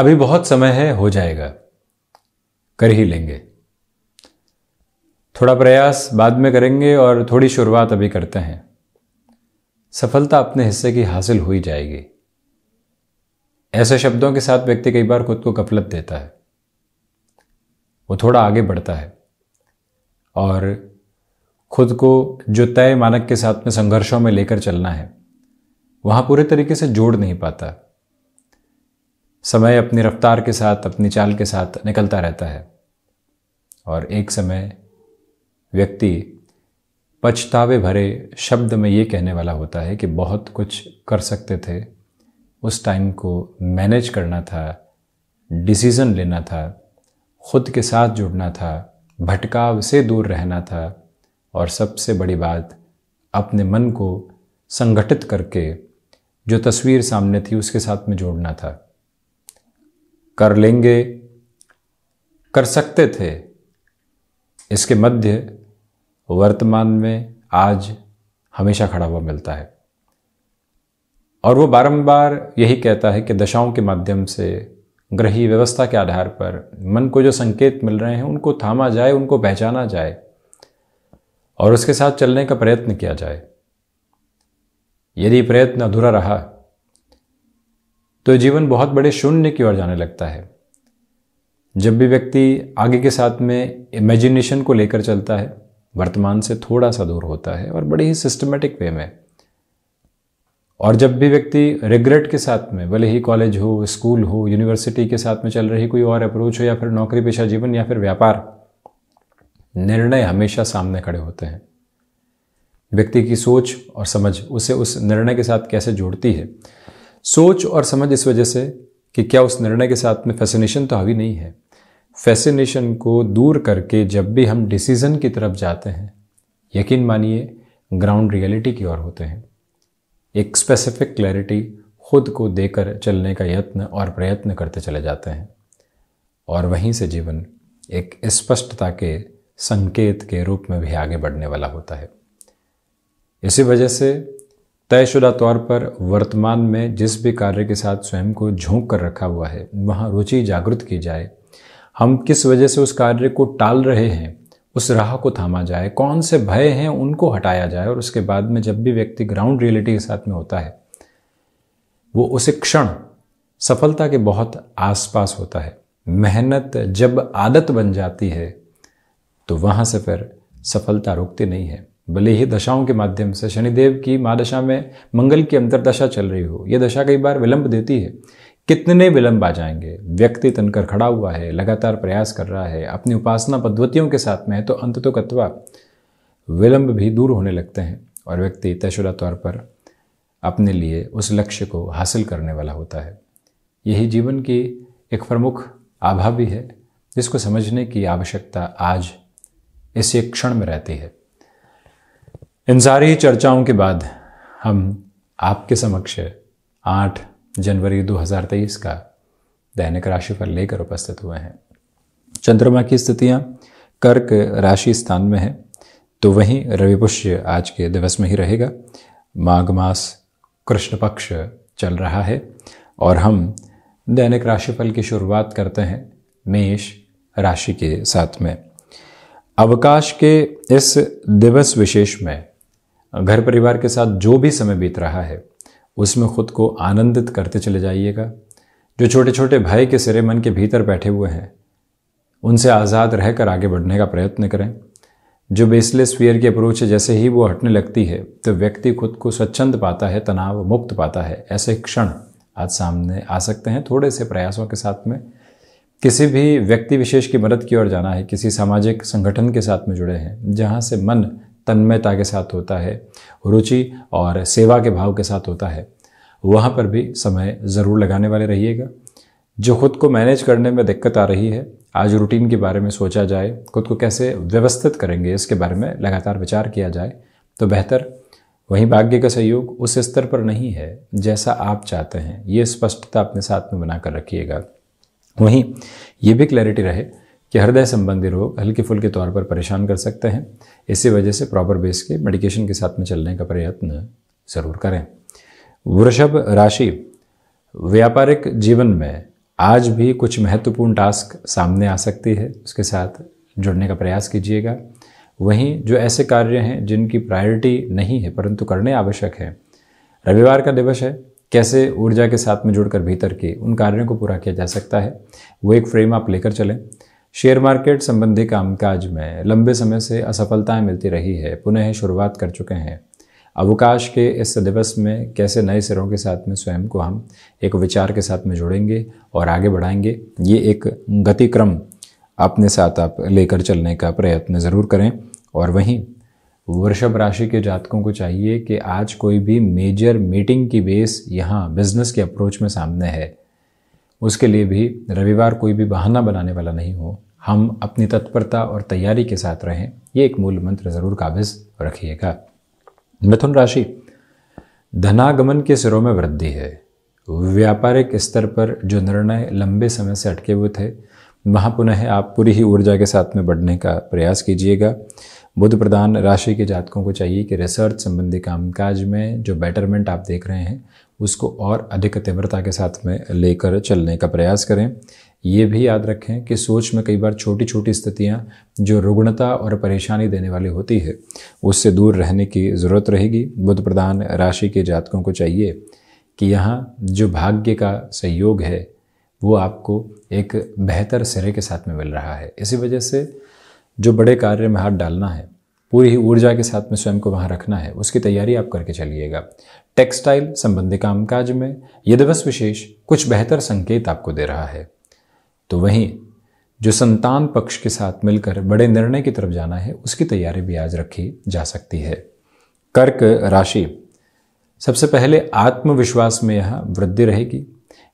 अभी बहुत समय है, हो जाएगा, कर ही लेंगे। थोड़ा प्रयास बाद में करेंगे और थोड़ी शुरुआत अभी करते हैं। सफलता अपने हिस्से की हासिल हो ही जाएगी। ऐसे शब्दों के साथ व्यक्ति कई बार खुद को गफलत देता है। वो थोड़ा आगे बढ़ता है और खुद को जो तय मानक के साथ में संघर्षों में लेकर चलना है वहां पूरे तरीके से जोड़ नहीं पाता। समय अपनी रफ्तार के साथ, अपनी चाल के साथ निकलता रहता है और एक समय व्यक्ति पछतावे भरे शब्द में ये कहने वाला होता है कि बहुत कुछ कर सकते थे, उस टाइम को मैनेज करना था, डिसीजन लेना था, खुद के साथ जुड़ना था, भटकाव से दूर रहना था और सबसे बड़ी बात अपने मन को संगठित करके जो तस्वीर सामने थी उसके साथ में जोड़ना था। कर लेंगे, कर सकते थे, इसके मध्य वर्तमान में आज हमेशा खड़ा हुआ मिलता है और वो बारंबार यही कहता है कि दशाओं के माध्यम से, ग्रही व्यवस्था के आधार पर मन को जो संकेत मिल रहे हैं उनको थामा जाए, उनको पहचाना जाए और उसके साथ चलने का प्रयत्न किया जाए। यदि प्रयत्न अधूरा रहा तो जीवन बहुत बड़े शून्य की ओर जाने लगता है। जब भी व्यक्ति आगे के साथ में इमेजिनेशन को लेकर चलता है, वर्तमान से थोड़ा सा दूर होता है और बड़े ही सिस्टमेटिक वे में, और जब भी व्यक्ति रिग्रेट के साथ में, भले ही कॉलेज हो, स्कूल हो, यूनिवर्सिटी के साथ में चल रही कोई और अप्रोच हो या फिर नौकरी पेशा जीवन या फिर व्यापार, निर्णय हमेशा सामने खड़े होते हैं। व्यक्ति की सोच और समझ उसे उस निर्णय के साथ कैसे जोड़ती है। सोच और समझ इस वजह से कि क्या उस निर्णय के साथ में फैसिनेशन तो हावी नहीं है। फैसिनेशन को दूर करके जब भी हम डिसीजन की तरफ जाते हैं, यकीन मानिए ग्राउंड रियलिटी की ओर होते हैं। एक स्पेसिफिक क्लैरिटी खुद को देकर चलने का यत्न और प्रयत्न करते चले जाते हैं और वहीं से जीवन एक स्पष्टता के संकेत के रूप में भी आगे बढ़ने वाला होता है। इसी वजह से तयशुदा तौर पर वर्तमान में जिस भी कार्य के साथ स्वयं को झोंक कर रखा हुआ है वहाँ रुचि जागृत की जाए। हम किस वजह से उस कार्य को टाल रहे हैं, उस राह को थामा जाए, कौन से भय हैं उनको हटाया जाए और उसके बाद में जब भी व्यक्ति ग्राउंड रियलिटी के साथ में होता है वो उस क्षण सफलता के बहुत आसपास होता है। मेहनत जब आदत बन जाती है तो वहाँ से फिर सफलता रुकती नहीं है। भले ही दशाओं के माध्यम से शनिदेव की महादशा में मंगल की अंतर्दशा चल रही हो, यह दशा कई बार विलंब देती है। कितने विलंब आ जाएंगे, व्यक्ति तनकर खड़ा हुआ है, लगातार प्रयास कर रहा है, अपनी उपासना पद्धतियों के साथ में है तो अंततो गत्वा विलंब भी दूर होने लगते हैं और व्यक्ति तयशुदा तौर पर अपने लिए उस लक्ष्य को हासिल करने वाला होता है। यही जीवन की एक प्रमुख आभा भी है जिसको समझने की आवश्यकता आज इस एक क्षण में रहती है। इन सारी चर्चाओं के बाद हम आपके समक्ष 8 जनवरी 2023 का दैनिक राशिफल लेकर उपस्थित हुए हैं। चंद्रमा की स्थितियां कर्क राशि स्थान में है तो वहीं रवि पुष्य आज के दिवस में ही रहेगा। माघ मास कृष्ण पक्ष चल रहा है और हम दैनिक राशिफल की शुरुआत करते हैं मेष राशि के साथ में। अवकाश के इस दिवस विशेष में घर परिवार के साथ जो भी समय बीत रहा है उसमें खुद को आनंदित करते चले जाइएगा। जो छोटे छोटे भय के सिरे मन के भीतर बैठे हुए हैं उनसे आज़ाद रहकर आगे बढ़ने का प्रयत्न करें। जो बेसलेस फियर की अप्रोच है, जैसे ही वो हटने लगती है तो व्यक्ति खुद को स्वच्छंद पाता है, तनाव मुक्त पाता है। ऐसे क्षण आज सामने आ सकते हैं। थोड़े से प्रयासों के साथ में किसी भी व्यक्ति विशेष की मदद की ओर जाना है, किसी सामाजिक संगठन के साथ में जुड़े हैं जहाँ से मन तन्मयता के साथ होता है, रुचि और सेवा के भाव के साथ होता है, वहाँ पर भी समय ज़रूर लगाने वाले रहिएगा। जो खुद को मैनेज करने में दिक्कत आ रही है, आज रूटीन के बारे में सोचा जाए, खुद को कैसे व्यवस्थित करेंगे इसके बारे में लगातार विचार किया जाए तो बेहतर। वहीं भाग्य का सहयोग उस स्तर पर नहीं है जैसा आप चाहते हैं, ये स्पष्टता अपने साथ में बनाकर रखिएगा। वहीं ये भी क्लैरिटी रहे कि हृदय संबंधी रोग हल्के फुल्के तौर पर परेशान कर सकते हैं। इसी वजह से प्रॉपर बेस के मेडिकेशन के साथ में चलने का प्रयत्न ज़रूर करें। वृषभ राशि, व्यापारिक जीवन में आज भी कुछ महत्वपूर्ण टास्क सामने आ सकती है, उसके साथ जुड़ने का प्रयास कीजिएगा। वहीं जो ऐसे कार्य हैं जिनकी प्रायोरिटी नहीं है परंतु करने आवश्यक है, रविवार का दिवस है, कैसे ऊर्जा के साथ में जुड़कर भीतर के उन कार्यों को पूरा किया जा सकता है, वो एक फ्रेम आप लेकर चलें। शेयर मार्केट संबंधी कामकाज में लंबे समय से असफलताएं मिलती रही है, पुनः शुरुआत कर चुके हैं। अवकाश के इस दिवस में कैसे नए सिरों के साथ में स्वयं को हम एक विचार के साथ में जोड़ेंगे और आगे बढ़ाएंगे, ये एक गतिक्रम अपने साथ आप लेकर चलने का प्रयत्न ज़रूर करें। और वहीं वृषभ राशि के जातकों को चाहिए कि आज कोई भी मेजर मीटिंग की बेस यहाँ बिजनेस के अप्रोच में सामने है, उसके लिए भी रविवार कोई भी बहाना बनाने वाला नहीं हो। हम अपनी तत्परता और तैयारी के साथ रहें, ये एक मूल मंत्र ज़रूर काबिज रखिएगा। मिथुन राशि, धनागमन के सिरों में वृद्धि है। व्यापारिक स्तर पर जो निर्णय लंबे समय से अटके हुए थे, वहाँ पुनः आप पूरी ही ऊर्जा के साथ में बढ़ने का प्रयास कीजिएगा। बुध प्रधान राशि के जातकों को चाहिए कि रिसर्च संबंधी कामकाज में जो बेटरमेंट आप देख रहे हैं उसको और अधिक तीव्रता के साथ में लेकर चलने का प्रयास करें। ये भी याद रखें कि सोच में कई बार छोटी छोटी स्थितियाँ जो रुग्णता और परेशानी देने वाली होती है, उससे दूर रहने की ज़रूरत रहेगी। बुध प्रधान राशि के जातकों को चाहिए कि यहाँ जो भाग्य का सहयोग है वो आपको एक बेहतर सिरे के साथ में मिल रहा है। इसी वजह से जो बड़े कार्य में हाथ डालना है, पूरी ही ऊर्जा के साथ में स्वयं को वहाँ रखना है, उसकी तैयारी आप करके चलिएगा। टेक्सटाइल संबंधी कामकाज में यह दिवस विशेष कुछ बेहतर संकेत आपको दे रहा है। तो वहीं जो संतान पक्ष के साथ मिलकर बड़े निर्णय की तरफ जाना है, उसकी तैयारी भी आज रखी जा सकती है। कर्क राशि, सबसे पहले आत्मविश्वास में यहाँ वृद्धि रहेगी।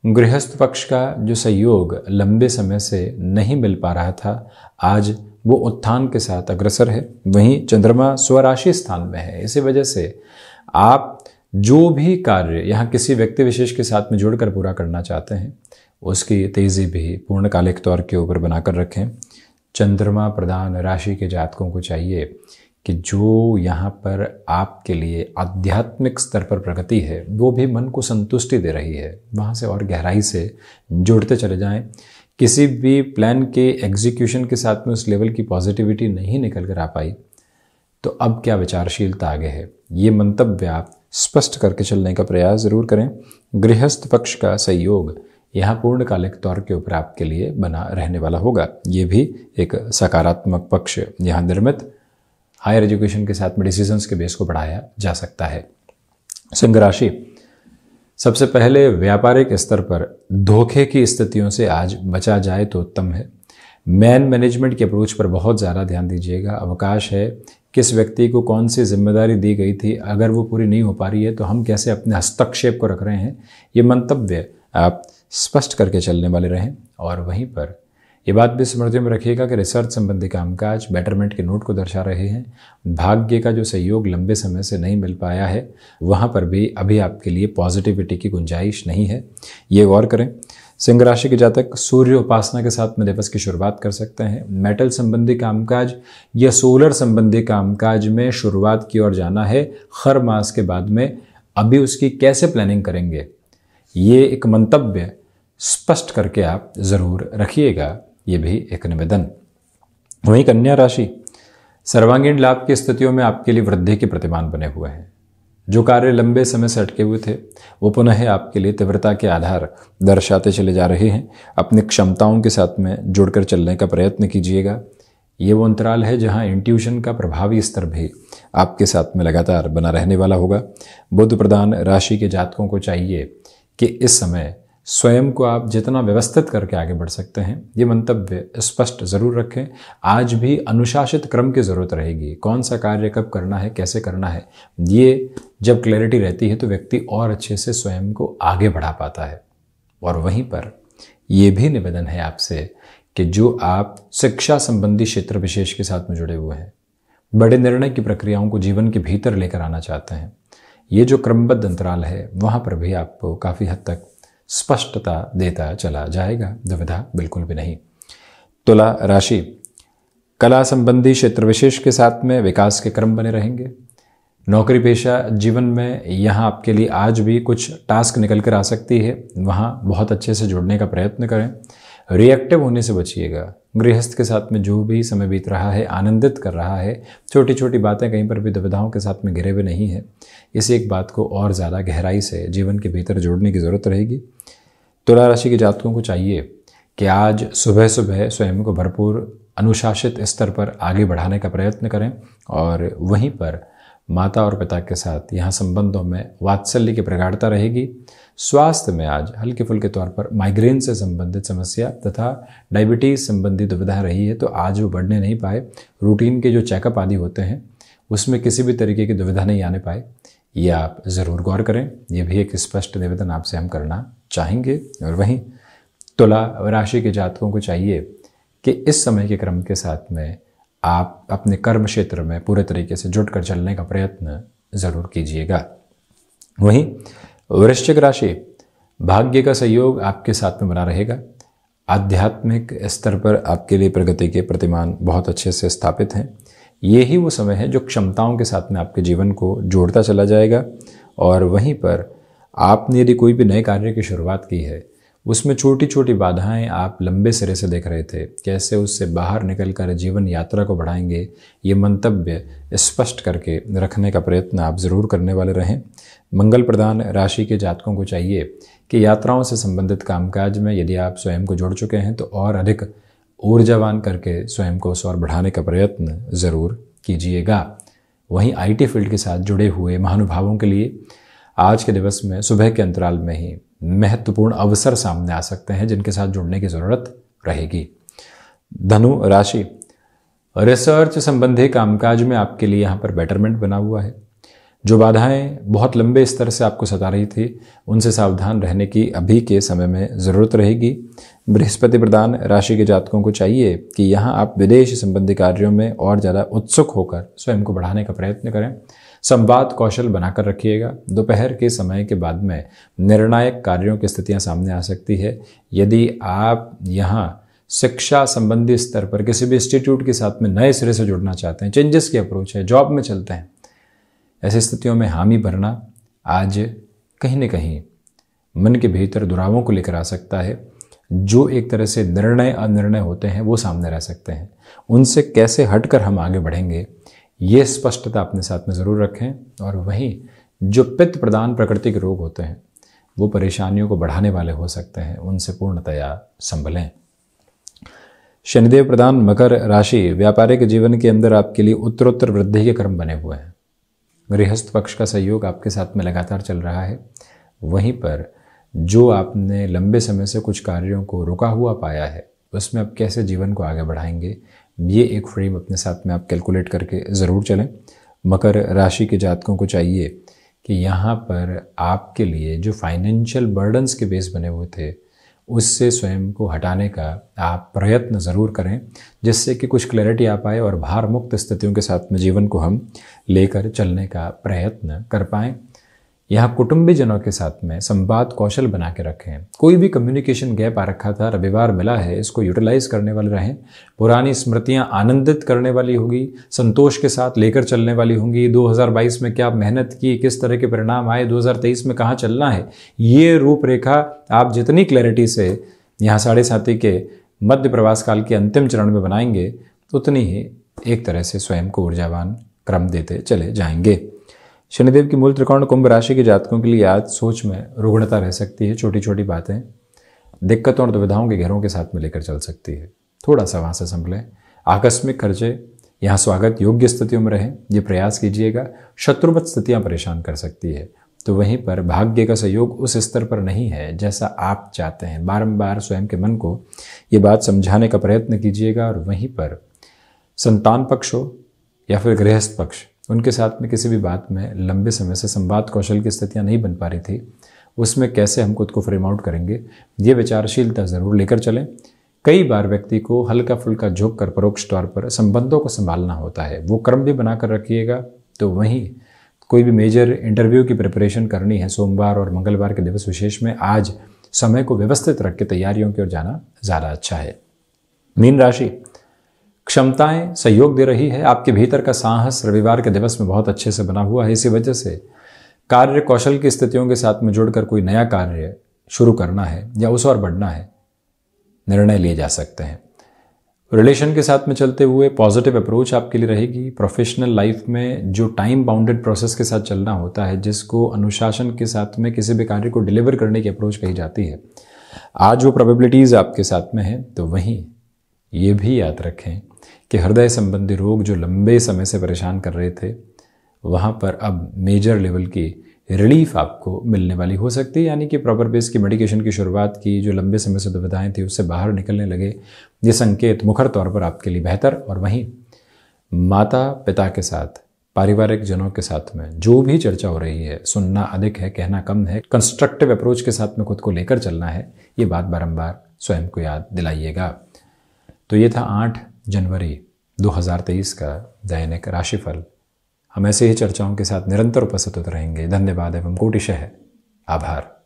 गृहस्थ पक्ष का जो सहयोग लंबे समय से नहीं मिल पा रहा था, आज वो उत्थान के साथ अग्रसर है। वहीं चंद्रमा स्वराशि स्थान में है, इसी वजह से आप जो भी कार्य यहाँ किसी व्यक्ति विशेष के साथ में जुड़कर पूरा करना चाहते हैं, उसकी तेज़ी भी पूर्णकालिक तौर के ऊपर बनाकर रखें। चंद्रमा प्रधान राशि के जातकों को चाहिए कि जो यहाँ पर आपके लिए आध्यात्मिक स्तर पर प्रगति है, वो भी मन को संतुष्टि दे रही है, वहाँ से और गहराई से जुड़ते चले जाएं। किसी भी प्लान के एग्जीक्यूशन के साथ में उस लेवल की पॉजिटिविटी नहीं निकल कर आ पाई, तो अब क्या विचारशीलता आगे है, ये मंतव्य आप स्पष्ट करके चलने का प्रयास ज़रूर करें। गृहस्थ पक्ष का सहयोग यहाँ पूर्णकालिक तौर के ऊपर आपके लिए बना रहने वाला होगा। ये भी एक सकारात्मक पक्ष यहाँ निर्मित हायर एजुकेशन के साथ में डिसीजंस के बेस को बढ़ाया जा सकता है। सिंह राशि, सबसे पहले व्यापारिक स्तर पर धोखे की स्थितियों से आज बचा जाए तो उत्तम है। मैन मैनेजमेंट की अप्रोच पर बहुत ज़्यादा ध्यान दीजिएगा। अवकाश है, किस व्यक्ति को कौन सी जिम्मेदारी दी गई थी, अगर वो पूरी नहीं हो पा रही है तो हम कैसे अपने हस्तक्षेप को रख रहे हैं, ये मंतव्य आप स्पष्ट करके चलने वाले रहें। और वहीं पर ये बात भी स्मृति में रखिएगा कि रिसर्च संबंधी कामकाज बेटरमेंट के नोट को दर्शा रहे हैं। भाग्य का जो सहयोग लंबे समय से नहीं मिल पाया है, वहाँ पर भी अभी आपके लिए पॉजिटिविटी की गुंजाइश नहीं है, ये गौर करें। सिंह राशि के जातक सूर्य उपासना के साथ में दिवस की शुरुआत कर सकते हैं। मेटल संबंधी कामकाज या सोलर संबंधी कामकाज में शुरुआत की ओर जाना है। हर मास के बाद में अभी उसकी कैसे प्लानिंग करेंगे, ये एक मंतव्य स्पष्ट करके आप ज़रूर रखिएगा, ये भी एक निवेदन। वहीं कन्या राशि, सर्वांगीण लाभ की स्थितियों में आपके लिए वृद्धि के प्रतिमान बने हुए हैं। जो कार्य लंबे समय से अटके हुए थे, वो पुनः आपके लिए तीव्रता के आधार दर्शाते चले जा रहे हैं। अपनी क्षमताओं के साथ में जुड़कर चलने का प्रयत्न कीजिएगा। ये वो अंतराल है जहां इंट्यूशन का प्रभावी स्तर भी आपके साथ में लगातार बना रहने वाला होगा। बुध प्रधान राशि के जातकों को चाहिए कि इस समय स्वयं को आप जितना व्यवस्थित करके आगे बढ़ सकते हैं, ये मंतव्य स्पष्ट ज़रूर रखें। आज भी अनुशासित क्रम की ज़रूरत रहेगी। कौन सा कार्य कब करना है, कैसे करना है, ये जब क्लैरिटी रहती है तो व्यक्ति और अच्छे से स्वयं को आगे बढ़ा पाता है। और वहीं पर ये भी निवेदन है आपसे कि जो आप शिक्षा संबंधी क्षेत्र विशेष के साथ में जुड़े हुए हैं, बड़े निर्णय की प्रक्रियाओं को जीवन के भीतर लेकर आना चाहते हैं, ये जो क्रमबद्ध अंतराल है वहाँ पर भी आपको काफ़ी हद तक स्पष्टता देता चला जाएगा, दुविधा बिल्कुल भी नहीं। तुला राशि, कला संबंधी क्षेत्र विशेष के साथ में विकास के क्रम बने रहेंगे। नौकरी पेशा जीवन में यहाँ आपके लिए आज भी कुछ टास्क निकल कर आ सकती है, वहाँ बहुत अच्छे से जुड़ने का प्रयत्न करें। रिएक्टिव होने से बचिएगा। गृहस्थ के साथ में जो भी समय बीत रहा है आनंदित कर रहा है, छोटी छोटी बातें कहीं पर भी दुविधाओं के साथ में घिरे हुए नहीं है। इस एक बात को और ज़्यादा गहराई से जीवन के भीतर जोड़ने की ज़रूरत रहेगी। तुला राशि के जातकों को चाहिए कि आज सुबह सुबह स्वयं को भरपूर अनुशासित स्तर पर आगे बढ़ाने का प्रयत्न करें और वहीं पर माता और पिता के साथ यहाँ संबंधों में वात्सल्य की प्रगाढ़ता रहेगी। स्वास्थ्य में आज हल्के फुल्के तौर पर माइग्रेन से संबंधित समस्या तथा डायबिटीज़ संबंधी दुविधा रही है, तो आज वो बढ़ने नहीं पाए। रूटीन के जो चेकअप आदि होते हैं उसमें किसी भी तरीके की दुविधा नहीं आने पाए, ये आप ज़रूर गौर करें। ये भी एक स्पष्ट निवेदन आपसे हम करना चाहेंगे। और वहीं तुला राशि के जातकों को चाहिए कि इस समय के क्रम के साथ में आप अपने कर्म क्षेत्र में पूरे तरीके से जुटकर चलने का प्रयत्न ज़रूर कीजिएगा। वहीं वृश्चिक राशि, भाग्य का सहयोग आपके साथ में बना रहेगा। आध्यात्मिक स्तर पर आपके लिए प्रगति के प्रतिमान बहुत अच्छे से स्थापित हैं। ये ही वो समय है जो क्षमताओं के साथ में आपके जीवन को जोड़ता चला जाएगा। और वहीं पर आपने यदि कोई भी नए कार्य की शुरुआत की है, उसमें छोटी छोटी बाधाएं आप लंबे सिरे से देख रहे थे, कैसे उससे बाहर निकलकर जीवन यात्रा को बढ़ाएंगे, ये मंतव्य स्पष्ट करके रखने का प्रयत्न आप ज़रूर करने वाले रहें। मंगल प्रधान राशि के जातकों को चाहिए कि यात्राओं से संबंधित कामकाज में यदि आप स्वयं को जोड़ चुके हैं तो और अधिक ऊर्जावान करके स्वयं को उस और बढ़ाने का प्रयत्न ज़रूर कीजिएगा। वहीं IT फील्ड के साथ जुड़े हुए महानुभावों के लिए आज के दिवस में सुबह के अंतराल में ही महत्वपूर्ण अवसर सामने आ सकते हैं, जिनके साथ जुड़ने की ज़रूरत रहेगी। धनु राशि, रिसर्च संबंधी कामकाज में आपके लिए यहाँ पर बेटरमेंट बना हुआ है। जो बाधाएं बहुत लंबे स्तर से आपको सता रही थी, उनसे सावधान रहने की अभी के समय में ज़रूरत रहेगी। बृहस्पति प्रधान राशि के जातकों को चाहिए कि यहाँ आप विदेश संबंधी कार्यों में और ज़्यादा उत्सुक होकर स्वयं को बढ़ाने का प्रयत्न करें। संवाद कौशल बनाकर रखिएगा। दोपहर के समय के बाद में निर्णायक कार्यों की स्थितियां सामने आ सकती है। यदि आप यहाँ शिक्षा संबंधी स्तर पर किसी भी इंस्टीट्यूट के साथ में नए सिरे से जुड़ना चाहते हैं, चेंजेस की अप्रोच है, जॉब में चलते हैं, ऐसी स्थितियों में हामी भरना आज कहीं न कहीं मन के भीतर दुरावों को लेकर आ सकता है। जो एक तरह से निर्णय अनिर्णय होते हैं वो सामने रह सकते हैं। उनसे कैसे हटकर हम आगे बढ़ेंगे, ये स्पष्टता अपने साथ में ज़रूर रखें। और वहीं जो पित्त प्रधान प्रकृति के रोग होते हैं वो परेशानियों को बढ़ाने वाले हो सकते हैं, उनसे पूर्णतया संभलें। शनिदेव प्रधान मकर राशि, व्यापारिक जीवन के अंदर आपके लिए उत्तरोत्तर वृद्धि के क्रम बने हुए हैं। गृहस्थ पक्ष का सहयोग आपके साथ में लगातार चल रहा है। वहीं पर जो आपने लंबे समय से कुछ कार्यों को रुका हुआ पाया है, उसमें आप कैसे जीवन को आगे बढ़ाएंगे, ये एक फ्रेम अपने साथ में आप कैलकुलेट करके ज़रूर चलें। मकर राशि के जातकों को चाहिए कि यहाँ पर आपके लिए जो फाइनेंशियल बर्डन्स के बेस बने हुए थे, उससे स्वयं को हटाने का आप प्रयत्न ज़रूर करें, जिससे कि कुछ क्लैरिटी आ पाए और भार मुक्त स्थितियों के साथ में जीवन को हम लेकर चलने का प्रयत्न कर पाएँ। यहाँ कुटुंबीजनों के साथ में संवाद कौशल बना के रखें। कोई भी कम्युनिकेशन गैप आ रखा था, रविवार मिला है, इसको यूटिलाइज करने वाले रहें। पुरानी स्मृतियाँ आनंदित करने वाली होगी, संतोष के साथ लेकर चलने वाली होंगी। 2022 में क्या मेहनत की, किस तरह के परिणाम आए, 2023 में कहाँ चलना है, ये रूपरेखा आप जितनी क्लैरिटी से यहाँ साढ़े साथी के मध्य प्रवास काल के अंतिम चरण में बनाएंगे, उतनी ही एक तरह से स्वयं को ऊर्जावान क्रम देते चले जाएंगे। शनिदेव की मूल त्रिकोण कुंभ राशि के जातकों के लिए आज सोच में रुग्णता रह सकती है। छोटी छोटी बातें दिक्कतों और दुविधाओं के घेरों के साथ में लेकर चल सकती है। थोड़ा सा वहाँ से संभलें। आकस्मिक खर्चे यहाँ स्वागत योग्य स्थितियों में रहें, ये प्रयास कीजिएगा। शत्रुवत स्थितियाँ परेशान कर सकती है। तो वहीं पर भाग्य का सहयोग उस स्तर पर नहीं है जैसा आप चाहते हैं। बारंबार स्वयं के मन को ये बात समझाने का प्रयत्न कीजिएगा। और वहीं पर संतान पक्ष हो या फिर गृहस्थ पक्ष, उनके साथ में किसी भी बात में लंबे समय से संवाद कौशल की स्थितियां नहीं बन पा रही थी, उसमें कैसे हम खुद को फ्रेम आउट करेंगे, ये विचारशीलता ज़रूर लेकर चलें। कई बार व्यक्ति को हल्का फुल्का झुक कर परोक्ष तौर पर संबंधों को संभालना होता है, वो क्रम भी बनाकर रखिएगा। तो वहीं कोई भी मेजर इंटरव्यू की प्रिपरेशन करनी है, सोमवार और मंगलवार के दिवस विशेष में आज समय को व्यवस्थित रख के तैयारियों की ओर जाना ज़्यादा अच्छा है। मीन राशि, क्षमताएं सहयोग दे रही है। आपके भीतर का साहस रविवार के दिवस में बहुत अच्छे से बना हुआ है। इसी वजह से कार्य कौशल की स्थितियों के साथ में जुड़कर कोई नया कार्य शुरू करना है या उस ओर बढ़ना है, निर्णय लिए जा सकते हैं। रिलेशन के साथ में चलते हुए पॉजिटिव अप्रोच आपके लिए रहेगी। प्रोफेशनल लाइफ में जो टाइम बाउंडेड प्रोसेस के साथ चलना होता है, जिसको अनुशासन के साथ में किसी भी कार्य को डिलीवर करने की अप्रोच कही जाती है, आज वो प्रोबेबिलिटीज़ आपके साथ में है। तो वहीं ये भी याद रखें कि हृदय संबंधी रोग जो लंबे समय से परेशान कर रहे थे, वहाँ पर अब मेजर लेवल की रिलीफ आपको मिलने वाली हो सकती है। यानी कि प्रॉपर बेस की मेडिकेशन की शुरुआत की, जो लंबे समय से दुविधाएं थी उससे बाहर निकलने लगे, ये संकेत मुखर तौर पर आपके लिए बेहतर। और वहीं माता पिता के साथ, पारिवारिक जनों के साथ में जो भी चर्चा हो रही है, सुनना अधिक है, कहना कम है, कंस्ट्रक्टिव अप्रोच के साथ में खुद को लेकर चलना है, ये बात बारंबार स्वयं को याद दिलाइएगा। तो ये था 8 जनवरी 2023 का दैनिक राशिफल। हम ऐसे ही चर्चाओं के साथ निरंतर उपस्थित होते रहेंगे। धन्यवाद एवं कोटिशः आभार।